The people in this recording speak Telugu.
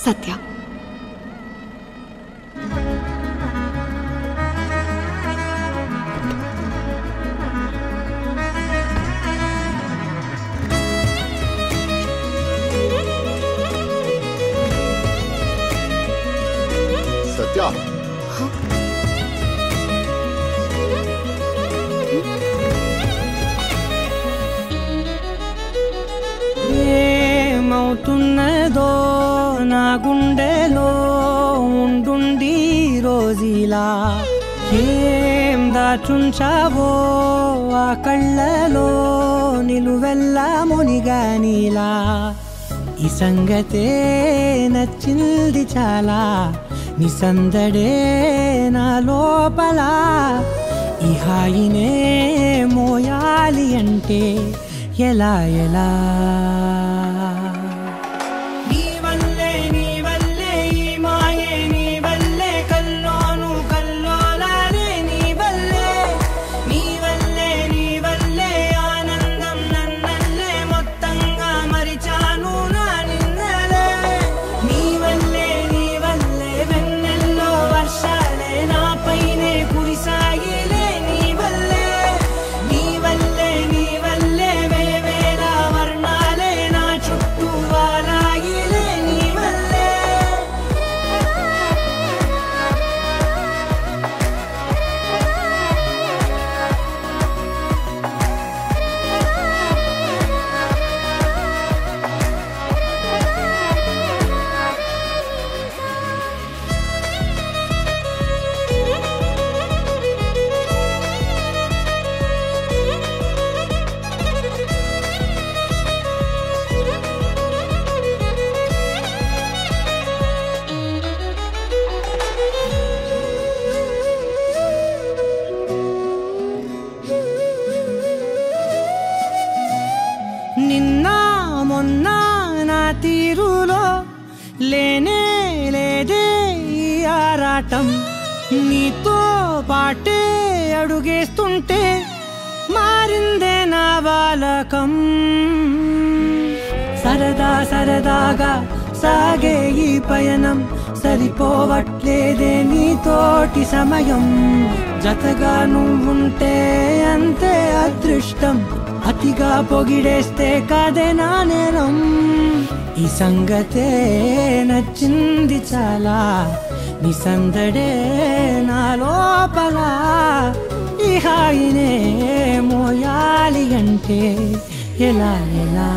సత్య. సత్య ఏమవుతున్నదో నా గుండెలో ఉండుండి రోజీలా ఏం దాచుంచావో ఆ కళ్ళలో నిలువెల్లా మునిగానిలా ఈ సంగతే నచ్చింది చాలా నీ సందడే నా లోపల ఈ హాయినే మోయాలి అంటే ఎలా ఎలా నీ వల్లే ఈ మాయే నీ వల్లే కల్లోను కల్లోలాలే నీ వల్లే ఆనందం నన్నల్లే మొత్తంగా మరిచాను నా నిన్నలే నీ వల్లే వెన్నెల్లో వర్షాలే నాపైనే కురిసాయిలే నీ వల్లే వేవేల వర్ణాలే నా చుట్టూ వాలాయిలే నీ వల్లే నిన్న మొన్న నా తీరులో లేనే లేదే ఈ ఆరాటం నీతో పాటే అడుగేస్తుంటే మారిందే నా బాలకం సరదాగా సాగే ఈ పయనం సరిపోవట్లేదే నీతోటి సమయం జతగా నువ్వుంటే అంతే అదృష్టం అతిగా పొగిడేస్తే కాదే నా నేరం ఈ సంగతే నచ్చింది చాలా నీ సందడే నా లోపల ఈ హాయినే మోయాలి అంటే ఎలా ఎలా